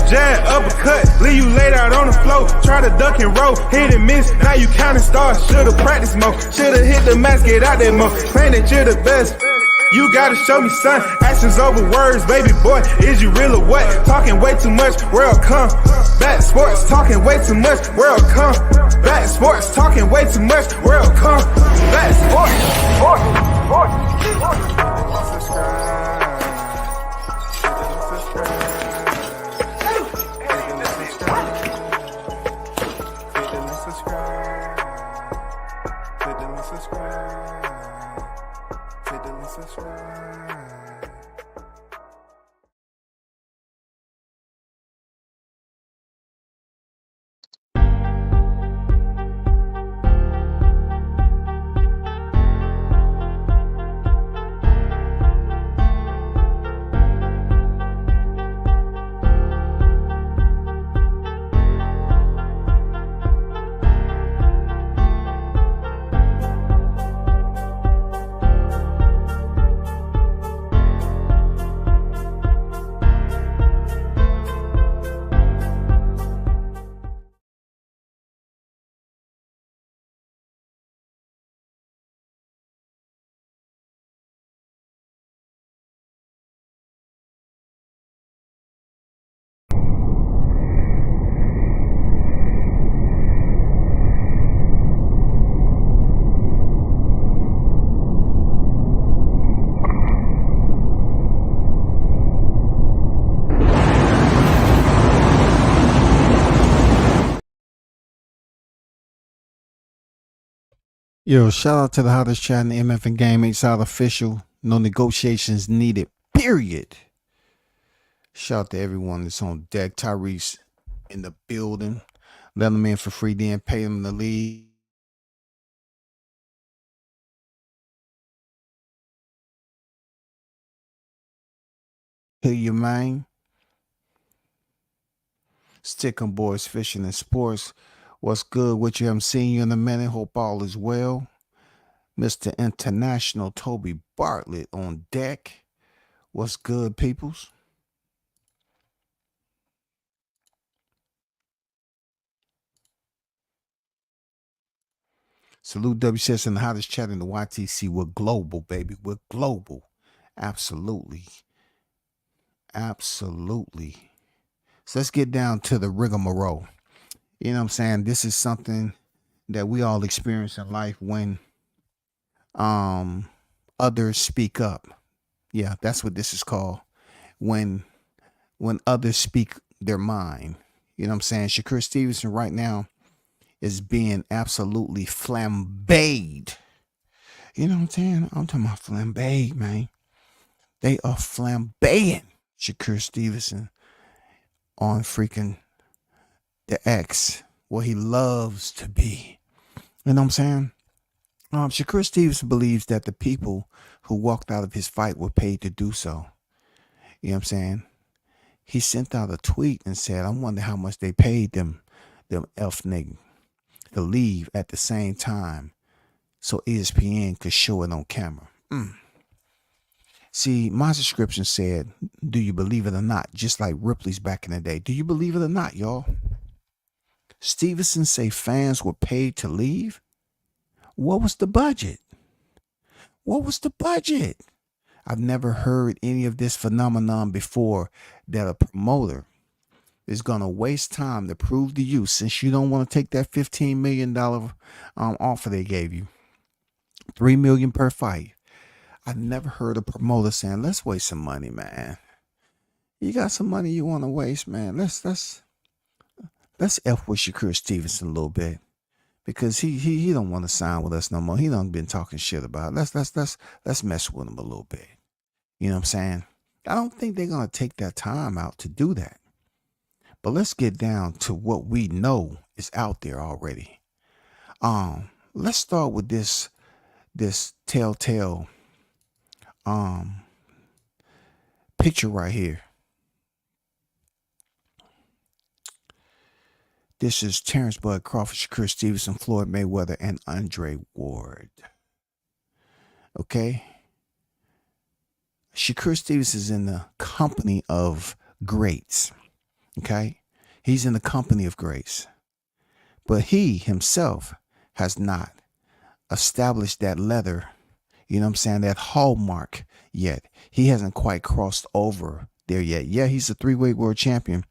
jab, uppercut, leave you laid out on the floor. Try to duck and roll, hit and miss, now you counting stars. Should've practiced more, should've hit the mask, get out there more. Claim that you're the best. You gotta show me, son. Actions over words, baby boy. Is you real or what? Talking way too much, world come. Back sports, talking way too much, world come. Back sports, talking way too much, world come. Back sports, Yo, shout out to the hottest chat in the MF and Game Inside official. No negotiations needed, period. Shout out to everyone that's on deck. Tyrese in the building. Let them in for free, then pay them to leave. Hear you, man. Stick 'em boys, fishing and sports. What's good with you? Haven't seen you in a minute. Hope all is well. Mr. International Toby Bartlett on deck. What's good, peoples? Salute WCS and the hottest chat in the YTC. We're global, baby. We're global. Absolutely. Absolutely. So let's get down to the rigmarole. You know what I'm saying? This is something that we all experience in life when others speak up. Yeah, that's what this is called. When others speak their mind. You know what I'm saying? Shakur Stevenson right now is being absolutely flambéed. You know what I'm saying? I'm talking about flambéed, man. They are flambeing Shakur Stevenson on freaking the X, where he loves to be. You know what I'm saying? Shakur Stevenson believes that the people who walked out of his fight were paid to do so. You know what I'm saying? He sent out a tweet and said, I wonder how much they paid them elf niggas to leave at the same time so ESPN could show it on camera. See, my subscription said, do you believe it or not? Just like Ripley's back in the day. Do you believe it or not, y'all? Stevenson say fans were paid to leave? What was the budget? What was the budget? I've never heard any of this phenomenon before, that a promoter is going to waste time to prove to you, since you don't want to take that $15 million offer they gave you, $3 million per fight. I've never heard a promoter saying, let's waste some money, man. You got some money you want to waste, man. Let's F with Shakur Stevenson a little bit, because he don't want to sign with us no more. He done been talking shit about it. Let's mess with him a little bit. You know what I'm saying? I don't think they're gonna take that time out to do that. But let's get down to what we know is out there already. Let's start with this telltale picture right here. This is Terrence Bud Crawford, Shakur Stevenson, Floyd Mayweather, and Andre Ward. Okay? Shakur Stevenson is in the company of greats. Okay? He's in the company of grace. But he himself has not established that letter, you know what I'm saying, that hallmark yet. He hasn't quite crossed over there yet. Yeah, he's a three-weight world champion,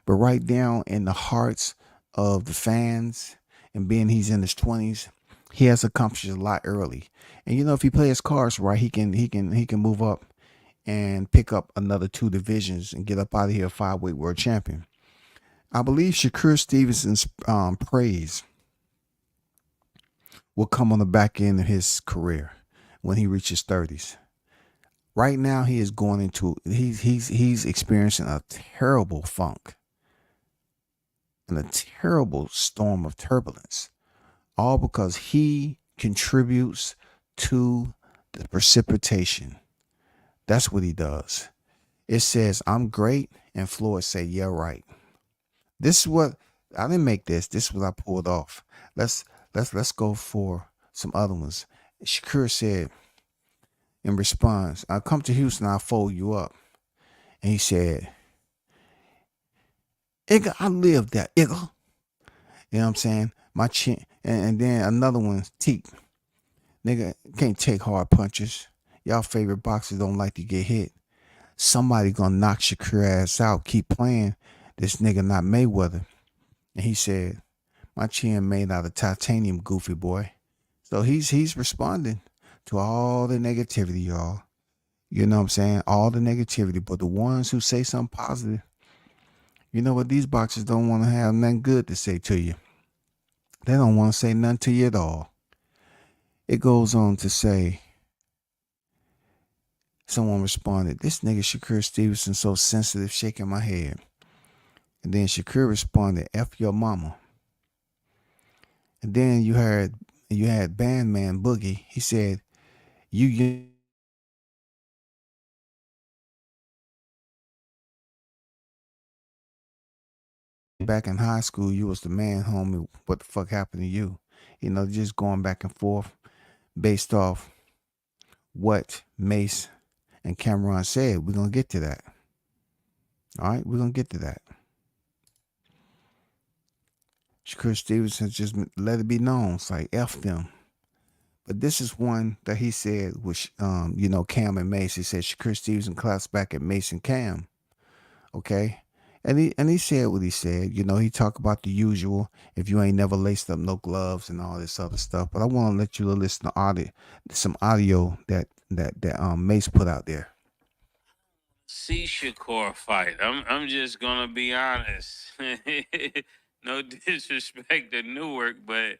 but right down in the hearts of the fans, and being he's in his 20s, he has accomplished a lot early. And you know, if he plays his cards right, he can move up and pick up another two divisions and get up out of here a five-weight world champion. I believe Shakur Stevenson's praise will come on the back end of his career when he reaches 30s. Right now, he is going into he's experiencing a terrible funk and a terrible storm of turbulence, all because he contributes to the precipitation. That's what he does. It says, "I'm great," and Floyd say, "Yeah, right." This is what I didn't make this. This is what I pulled off. Let's go for some other ones. Shakur said in response, "I'll come to Houston, I'll fold you up." And he said, "Igga, I live that, Igga." You know what I'm saying? My chin. And then another one, Teak. Nigga, can't take hard punches. Y'all favorite boxers don't like to get hit. Somebody gonna knock Shakur ass out. Keep playing. This nigga not Mayweather. And he said, "My chin made out of titanium, goofy boy." So he's responding to all the negativity, y'all. You know what I'm saying? All the negativity. But the ones who say something positive, you know what? These boxers don't want to have nothing good to say to you. They don't want to say nothing to you at all. It goes on to say, someone responded, "This nigga Shakur Stevenson so sensitive, shaking my head." And then Shakur responded, "F your mama." And then you had Bandman Boogie. He said, "You back in high school, you was the man, homie. What the fuck happened to you?" You know, just going back and forth based off what Mace and Cameron said. We're gonna get to that. All right, we're gonna get to that. Shakur Stevenson just let it be known. It's like F them. But this is one that he said, which Cam and Mace. He said Shakur Stevenson claps back at Mace and Cam. Okay. And he said what he said. You know, he talked about the usual. If you ain't never laced up no gloves and all this other stuff. But I want to let you listen to some audio that Mace put out there. See Shakur fight. I'm just gonna be honest. No disrespect to Newark, but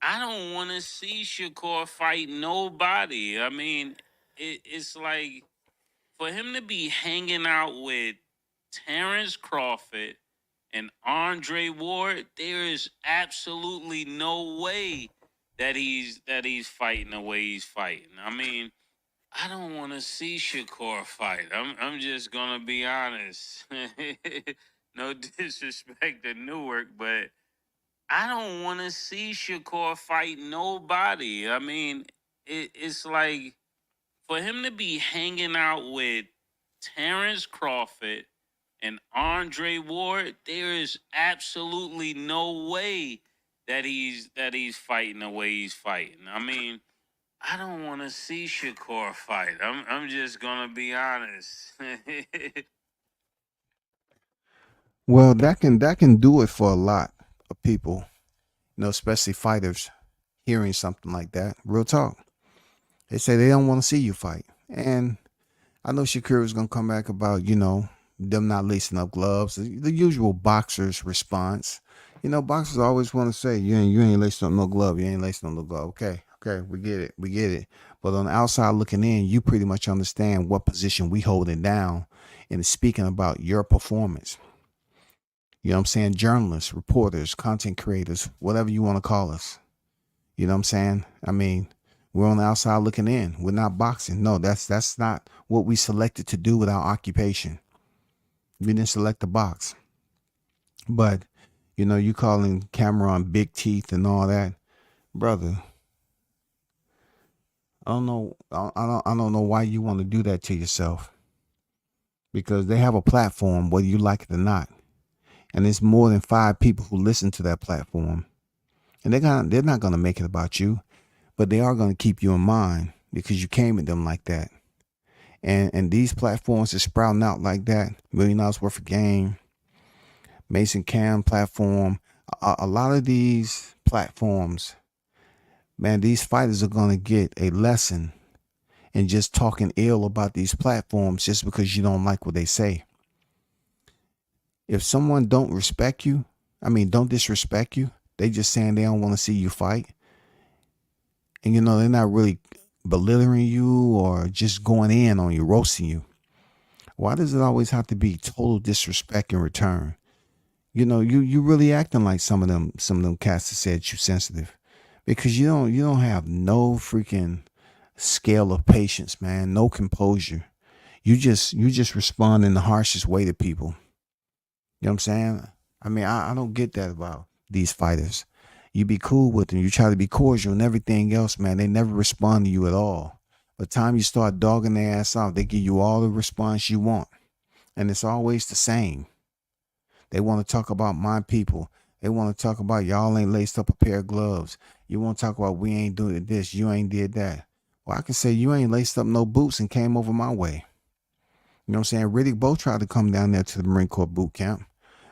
I don't want to see Shakur fight nobody. I mean, it's like for him to be hanging out with Terrence Crawford and Andre Ward, there is absolutely no way that he's fighting the way he's fighting. I mean, I don't want to see Shakur fight. I'm just gonna be honest. No disrespect to Newark, but I don't want to see Shakur fight nobody. I mean, it's like for him to be hanging out with Terrence Crawford and Andre Ward, there is absolutely no way that he's fighting the way he's fighting. I mean, I don't want to see Shakur fight. I'm just gonna be honest. Well, that can do it for a lot of people, especially fighters hearing something like that. Real talk. They say they don't want to see you fight. And I know Shakur is going to come back about, them not lacing up gloves. The usual boxer's response. Boxers always want to say, you ain't lacing up no glove. You ain't lacing up no glove. Okay, we get it. We get it. But on the outside looking in, you pretty much understand what position we holding down and speaking about your performance. You know what I'm saying? Journalists, reporters, content creators, whatever you want to call us. You know what I'm saying? I mean, we're on the outside looking in. We're not boxing. No, that's not what we selected to do with our occupation. We didn't select the box. But, you calling Cameron big teeth and all that, brother. I don't know. I don't know why you want to do that to yourself. Because they have a platform, whether you like it or not. and it's more than 5 people who listen to that platform, and they're not gonna make it about you, but they are gonna keep you in mind because you came at them like that. And these platforms are sprouting out like that. $1 million worth of game, Mason Cam platform. A lot of these platforms, man, these fighters are gonna get a lesson in just talking ill about these platforms just because you don't like what they say. If someone don't respect you, don't disrespect you, they just saying they don't want to see you fight. And they're not really belittling you or just going in on you, roasting you. Why does it always have to be total disrespect in return? You really acting like some of them cats that said you sensitive, because you don't have no freaking scale of patience, man. No composure. You just respond in the harshest way to people. You know what I'm saying? I don't get that about these fighters. You be cool with them. You try to be cordial and everything else, man. They never respond to you at all. By the time you start dogging their ass off, they give you all the response you want. And it's always the same. They want to talk about my people. They want to talk about y'all ain't laced up a pair of gloves. You want to talk about we ain't doing this, you ain't did that. Well, I can say you ain't laced up no boots and came over my way. You know what I'm saying? Riddick Bowe tried to come down there to the Marine Corps boot camp.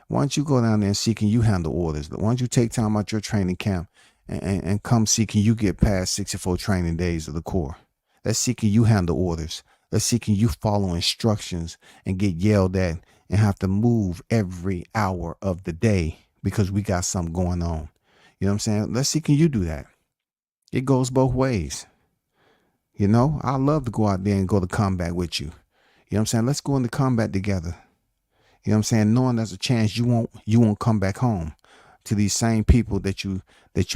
Why don't you go down there and see can you handle orders? Why don't you take time out your training camp and come see can you get past 64 training days of the Corps? Let's see can you handle orders. Let's see can you follow instructions and get yelled at and have to move every hour of the day because we got something going on. You know what I'm saying? Let's see can you do that. It goes both ways. I love to go out there and go to combat with you. You know what I'm saying? Let's go into combat together. You know what I'm saying? Knowing there's a chance you won't come back home to these same people that you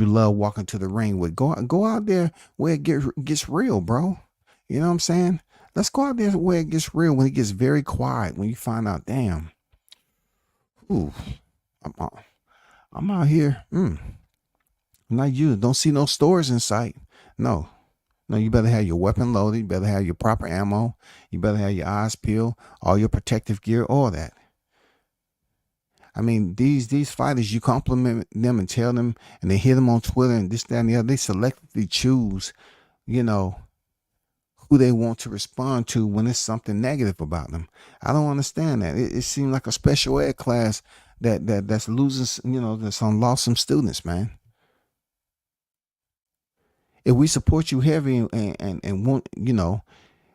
love walking to the ring with. Go out there where it gets real, bro. You know what I'm saying? Let's go out there where it gets real, when it gets very quiet, when you find out, damn, ooh, I'm out here. Not you. Don't see no stores in sight. No, you better have your weapon loaded. You better have your proper ammo. You better have your eyes peeled, all your protective gear, all that. These fighters, you compliment them and tell them, and they hit them on Twitter and this, that, and the other. They selectively choose, who they want to respond to when it's something negative about them. I don't understand that. It seems like a special ed class that's losing, that's lost some students, man. If we support you heavy and want,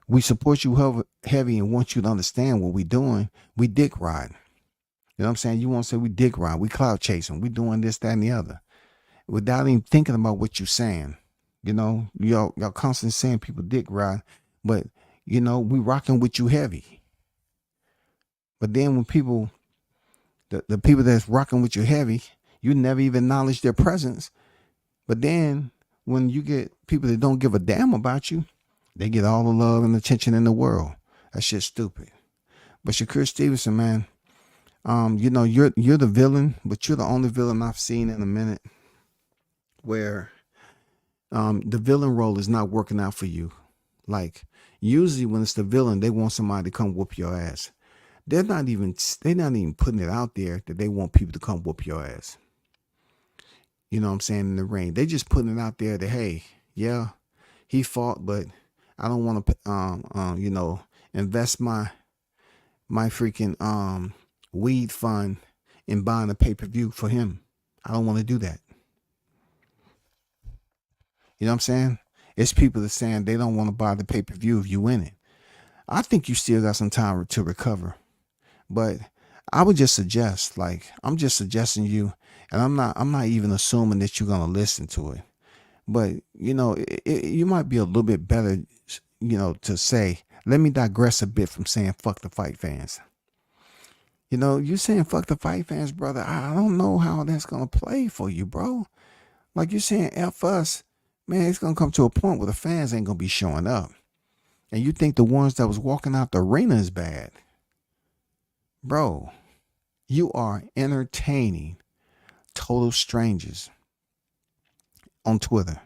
we support you heavy and want you to understand what we're doing, we dick riding. You know what I'm saying? You want to say we dick riding, we cloud chasing, we doing this, that, and the other, without even thinking about what you're saying. Y'all constantly saying people dick ride, but we rocking with you heavy. But then when people, the people that's rocking with you heavy, you never even acknowledge their presence. But then when you get people that don't give a damn about you, they get all the love and attention in the world. That shit's stupid. But Shakur Stevenson, man, you're the villain, but you're the only villain I've seen in a minute where the villain role is not working out for you. Like, usually when it's the villain, they want somebody to come whoop your ass. They're not even putting it out there that they want people to come whoop your ass. You know what I'm saying? In the ring, they just putting it out there that, hey, yeah, he fought, but I don't want to, invest my freaking weed fund in buying a pay-per-view for him. I don't want to do that. You know what I'm saying? It's people that saying they don't want to buy the pay-per-view if you win it. I think you still got some time to recover. But I would just suggest, I'm just suggesting you, and I'm not even assuming that you're going to listen to it. But, you might be a little bit better, to say, let me digress a bit from saying fuck the fight fans. You saying fuck the fight fans, brother. I don't know how that's going to play for you, bro. Like you're saying F us. Man, it's going to come to a point where the fans ain't going to be showing up. And you think the ones that was walking out the arena is bad. Bro, you are entertaining total strangers on Twitter.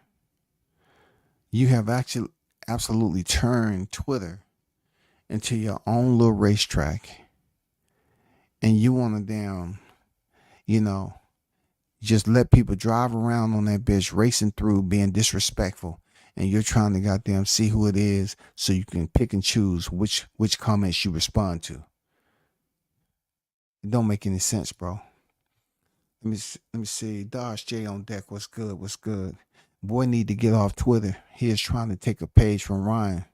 You have actually absolutely turned Twitter into your own little racetrack. And you want to you know, just let people drive around on that bitch racing through being disrespectful, and you're trying to goddamn see who it is so you can pick and choose which comments you respond to. It don't make any sense, bro. Let me see. Dodge J on deck. What's good? What's good? Boy need to get off Twitter. He is trying to take a page from Ryan.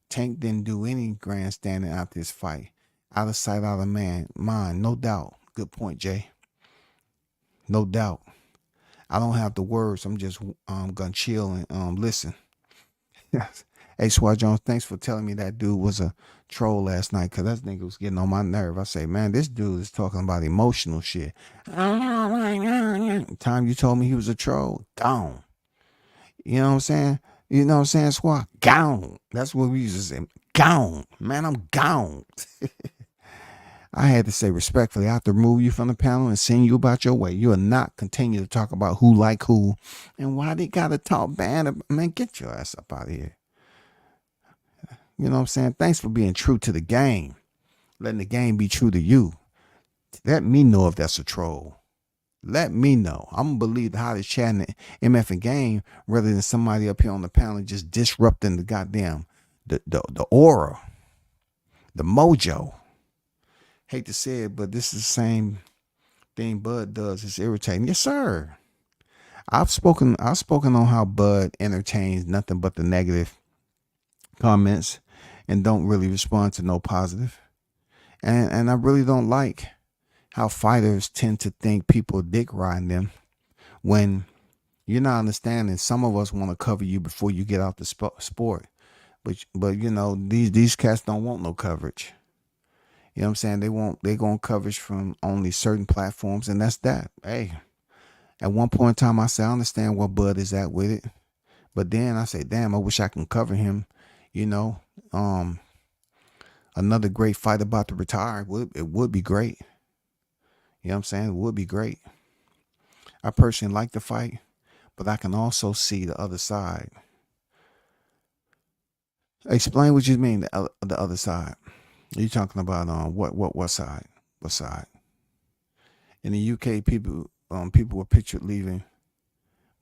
Tank didn't do any grandstanding after this fight. Out of sight, out of mind. No doubt. Good point, Jay. No doubt. I don't have the words. I'm just gonna chill and listen. Yes. Hey, Swat Jones, thanks for telling me that dude was a troll last night, because that nigga was getting on my nerve. I say, man, this dude is talking about emotional shit. Time you told me he was a troll, gone. You know what I'm saying? You know what I'm saying, Swat? Gone. That's what we used to say. Gone. Man, I'm gone. I had to say respectfully, I have to remove you from the panel and send you about your way. You will not continue to talk about who like who and why they got to talk bad. Man, get your ass up out of here. You know what I'm saying? Thanks for being true to the game. Letting the game be true to you. Let me know if that's a troll. Let me know. I'm going to believe the hottest chat in the MF and game rather than somebody up here on the panel just disrupting the goddamn, the aura, the mojo. Hate to say it, but this is the same thing Bud does. It's irritating. Yes, sir. I've spoken on how Bud entertains nothing but the negative comments and don't really respond to no positive. And I really don't like how fighters tend to think people dick riding them when you're not understanding. Some of us want to cover you before you get out the sport. But you know, these cats don't want no coverage. You know what I'm saying? They want coverage from only certain platforms, and that's that. Hey, at one point in time, I said, I understand what Bud is at with it. But then I say, damn, I wish I can cover him. You know, another great fight about to retire. It would be great. You know what I'm saying? It would be great. I personally like the fight, but I can also see the other side. Explain what you mean, the other side. Are you talking about what side? What side? In the UK, people were pictured leaving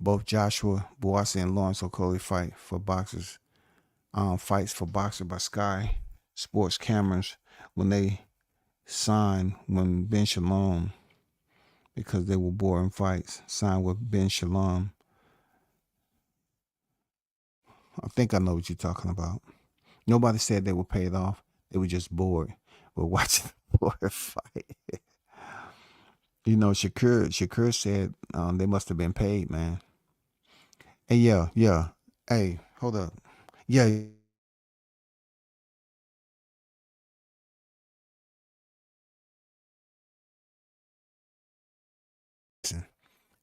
both Joshua Buatsi and Lawrence Okolie fights for boxer by Sky Sports cameras when they signed when Ben Shalom, because they were boring fights, signed with Ben Shalom. I think I know what you're talking about. Nobody said they were paid off. They were just bored. We're watching the board fight. You know, Shakur said they must have been paid, man. Hey, yeah. Hey, hold up. Yeah.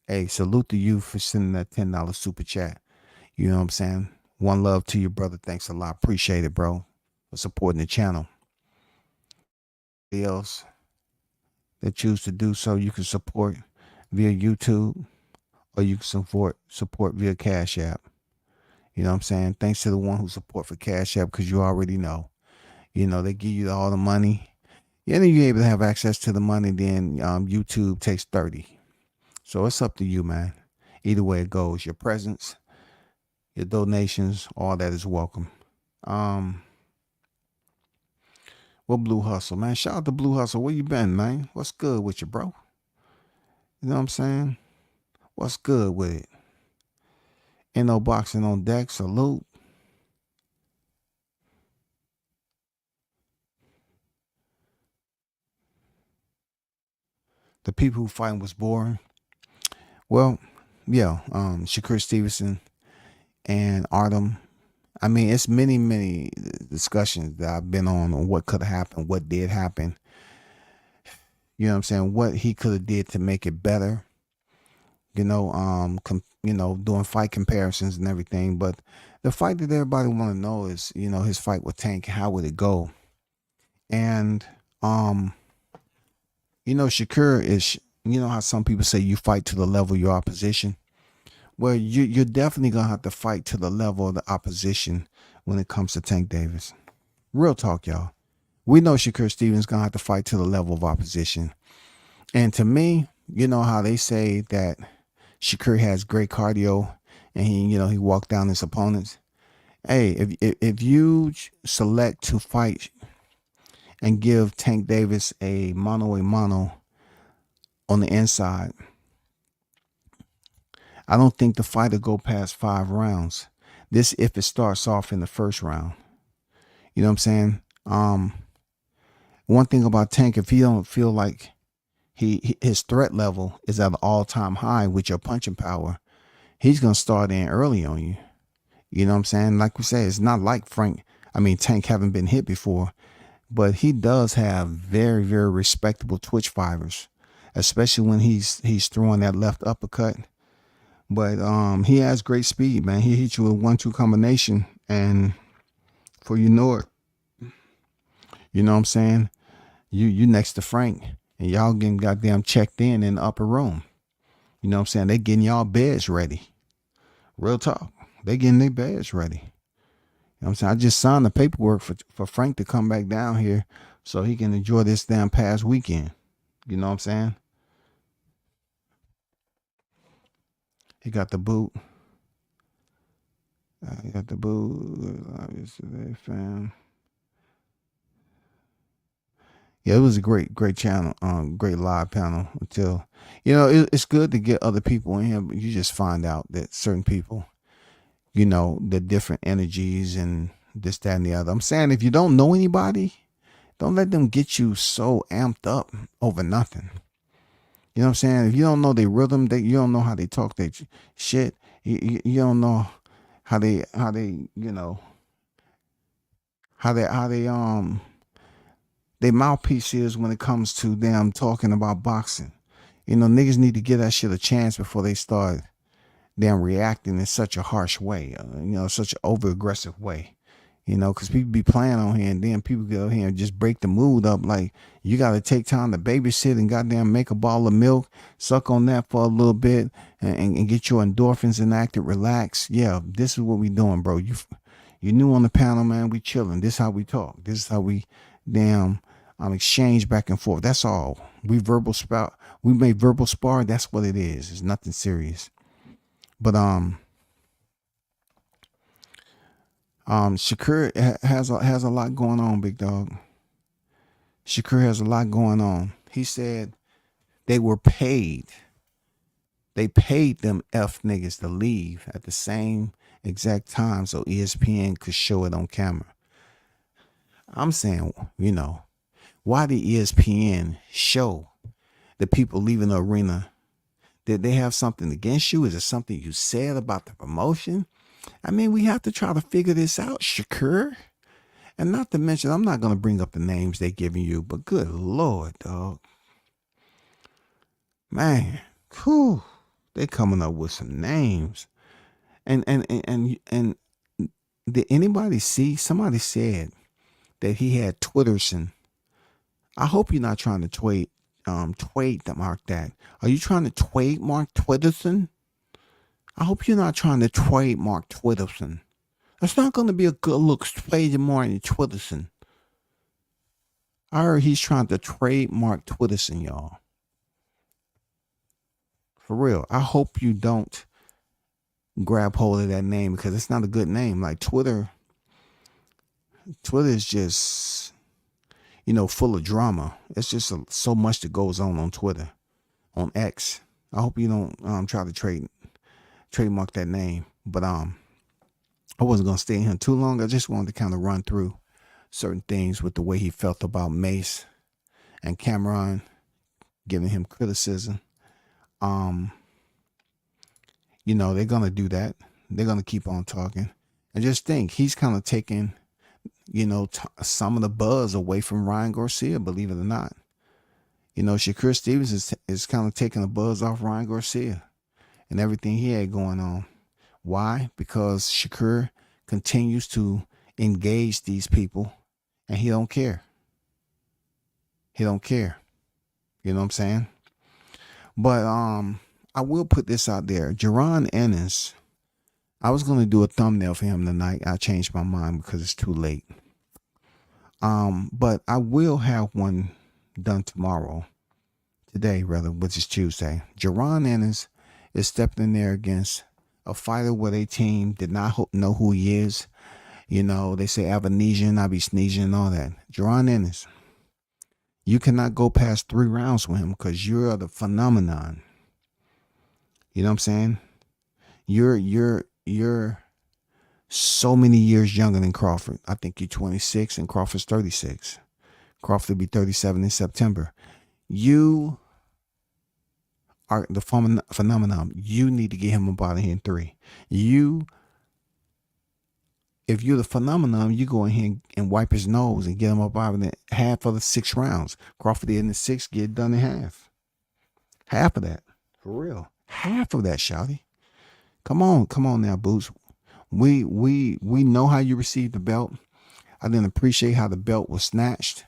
Hey, salute to you for sending that $10 super chat. You know what I'm saying? One love to you, brother. Thanks a lot. Appreciate it, bro, for supporting the channel. Else that choose to do so, you can support via YouTube or you can support via Cash App. You know what I'm saying? Thanks to the one who support for Cash App, because you already know. You know, they give you all the money. Yeah, then you're able to have access to the money. Then YouTube takes 30. So it's up to you, man. Either way it goes, your presence, your donations, all that is welcome. What Blue Hustle, man? Shout out to Blue Hustle. Where you been, man? What's good with you, bro? You know what I'm saying? What's good with it? Ain't no boxing on deck. Salute. The people who fighting was boring. Well, yeah, Shakur Stevenson and Artem. I mean, it's many discussions that I've been on what could have happened, what did happen. You know what I'm saying? What he could have did to make it better. You know, doing fight comparisons and everything. But the fight that everybody want to know is, you know, his fight with Tank. How would it go? And you know, Shakur is. You know how some people say you fight to the level of your opposition? Well, you're definitely going to have to fight to the level of the opposition when it comes to Tank Davis. Real talk, y'all. We know Shakur Stevens going to have to fight to the level of opposition. And to me, You know how they say that Shakur has great cardio and he walked down his opponents. Hey, if you select to fight and give Tank Davis a mano on the inside, I don't think the fight will go past 5 rounds. This if it starts off in the first round. You know what I'm saying? One thing about Tank, if he don't feel like his threat level is at an all-time high with your punching power, he's gonna start in early on you. You know what I'm saying? Like we say, it's not like Tank haven't been hit before, but he does have very, very respectable twitch fibers, especially when he's throwing that left uppercut. But he has great speed, man. He hits you with 1-2 combination, and before you know it, you know what I'm saying? You next to Frank, and y'all getting goddamn checked in the upper room. You know what I'm saying? They getting y'all beds ready. Real talk. They getting their beds ready. You know what I'm saying? I just signed the paperwork for Frank to come back down here so he can enjoy this damn past weekend. You know what I'm saying? He got the boot. He got the boot. Obviously, fam. Yeah, it was a great channel, great live panel. Until it's good to get other people in here, but you just find out that certain people, the different energies and this, that, and the other. I'm saying if you don't know anybody, don't let them get you so amped up over nothing. You know what I'm saying? If you don't know their rhythm, you don't know how they talk their shit. You don't know how they they mouthpiece is when it comes to them talking about boxing. Niggas need to give that shit a chance before they start them reacting in such a harsh way, such an over aggressive way. Because people be playing on here and then people go here and just break the mood up. Like, you got to take time to babysit and goddamn make a bottle of milk, suck on that for a little bit and get your endorphins enacted, relax. Yeah, this is what we doing, bro. You new on the panel, man. We chilling. This is how we talk. This is how we exchange back and forth. That's all. We made verbal spar. That's what it is. It's nothing serious. But Shakur has a lot going on, big dog. Shakur has a lot going on. He said they were paid. They paid them F niggas to leave at the same exact time so ESPN could show it on camera. I'm saying, why did ESPN show the people leaving the arena? Did they have something against you? Is it something you said about the promotion? We have to try to figure this out, Shakur. And not to mention, I'm not going to bring up the names they're giving you, but good Lord, dog. Man, whew, they coming up with some names. And did anybody see? Somebody said that he had Twitterson. I hope you're not trying to trademark that. Are you trying to trademark Twitterson? I hope you're not trying to trademark Twitterson. That's not going to be a good look, trademark Twitterson. I heard he's trying to trademark Twitterson, y'all. For real. I hope you don't grab hold of that name because it's not a good name. Like Twitter is just, full of drama. It's just so much that goes on Twitter, on X. I hope you don't try to trademark that name. But I wasn't gonna stay in here too long. I just wanted to kind of run through certain things with the way he felt about Mace and Cameron, giving him criticism. They're gonna do that. They're gonna keep on talking. And just think, he's kind of taking, some of the buzz away from Ryan Garcia, believe it or not. Shakur Stevens is kind of taking the buzz off Ryan Garcia and everything he had going on. Why? Because Shakur continues to engage these people and he don't care. He don't care. You know what I'm saying? But I will put this out there. Jaron Ennis, I was going to do a thumbnail for him tonight. I changed my mind because it's too late. But I will have one done tomorrow. today, rather, which is Tuesday. Jaron Ennis is stepping in there against a fighter where they team did not know who he is. You know, they say Avanesian, I be sneezing and all that. Jaron Ennis, you cannot go past 3 rounds with him because you're the phenomenon. You know what I'm saying? You're so many years younger than Crawford. I think you're 26 and Crawford's 36. Crawford will be 37 in September. You are the phenomenon. You need to get him up out of here in 3. If you're the phenomenon, you go in here and wipe his nose and get him up out of it half of the 6 rounds. Crawford did in the 6, get it done in half. Half of that. For real. Half of that, shawty. Come on now, Boots. We know how you received the belt. I didn't appreciate how the belt was snatched.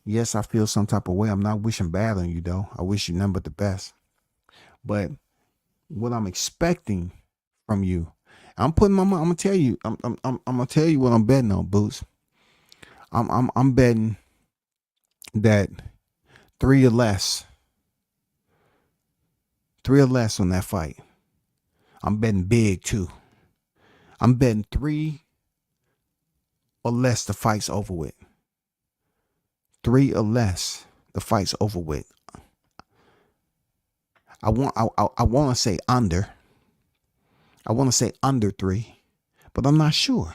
Yes, I feel some type of way. I'm not wishing bad on you, though. I wish you nothing but the best. But what I'm expecting from you, I'm putting my money. I'm gonna tell you. I'm gonna tell you what I'm betting on, Boots. I'm betting that 3 or less. 3 or less on that fight. I'm betting big too. I'm betting 3 or less the fight's over with. 3 or less the fight's over with. I want to say under. I want to say under 3, but I'm not sure.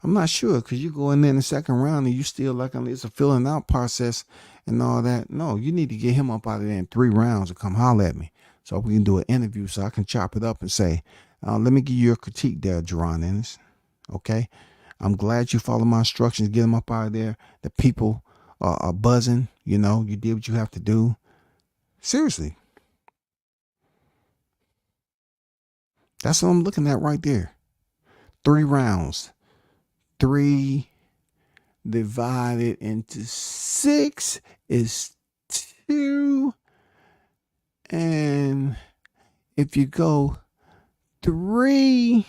I'm not sure because you go in there in the second round and you still like it's a filling out process and all that. No, you need to get him up out of there in 3 rounds and come holler at me so we can do an interview so I can chop it up and say, let me give you a critique there, Jaron Ennis. Okay? I'm glad you follow my instructions. Get him up out of there. The people are buzzing. You know, you did what you have to do. Seriously. That's what I'm looking at right there. 3 rounds. 3 divided into 6 is 2. And if you go 3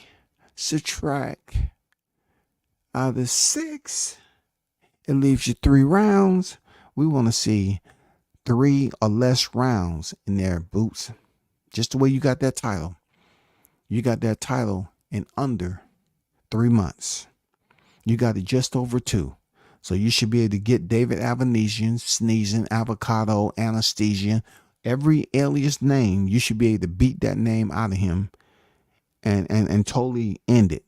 subtract out of 6, it leaves you 3 rounds. We want to see 3 or less rounds in there, Boots. Just the way you got that title. You got that title in under 3 months. You got it just over 2. So you should be able to get David Avanesian, Sneezing, Avocado, Anesthesia, every alias name. You should be able to beat that name out of him and totally end it.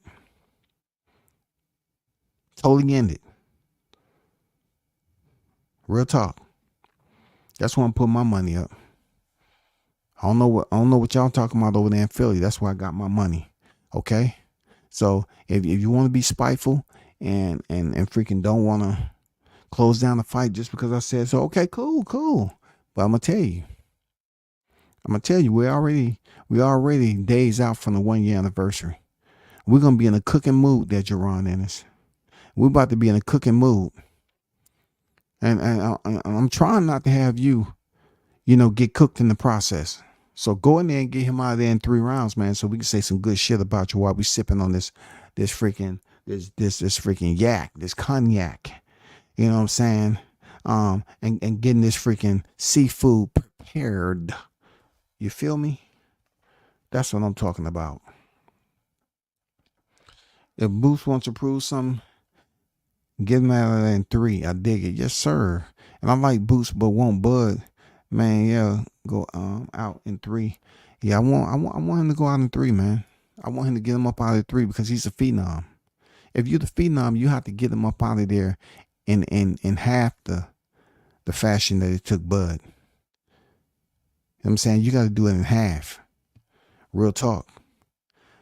Totally end it. Real talk. That's why I'm putting my money up. I don't know what y'all talking about over there in Philly. That's where I got my money. Okay? So if you want to be spiteful and freaking don't want to close down the fight just because I said so, okay, cool. But I'm gonna tell you, we're already days out from the 1-year anniversary. We're gonna be in a cooking mood there, Jaron Ennis. We're about to be in a cooking mood. And I'm trying not to have you get cooked in the process. So go in there and get him out of there in 3 rounds, man, so we can say some good shit about you while we sipping on this freaking yak, this cognac. You know what I'm saying? And getting this freaking seafood prepared. You feel me? That's what I'm talking about. If Booth wants to prove something, get him out of there in 3. I dig it. Yes, sir. And I like Boots, but won't Bud. Man, yeah, go out in 3. Yeah, I want him to go out in 3, man. I want him to get him up out of 3 because he's a phenom. If you're the phenom, you have to get him up out of there in half the fashion that it took Bud. You know what I'm saying? You got to do it in half. Real talk.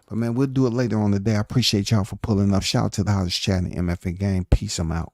But man, we'll do it later on the day. I appreciate y'all for pulling up. Shout out to the hottest chat in the MFA game. Peace. I'm out.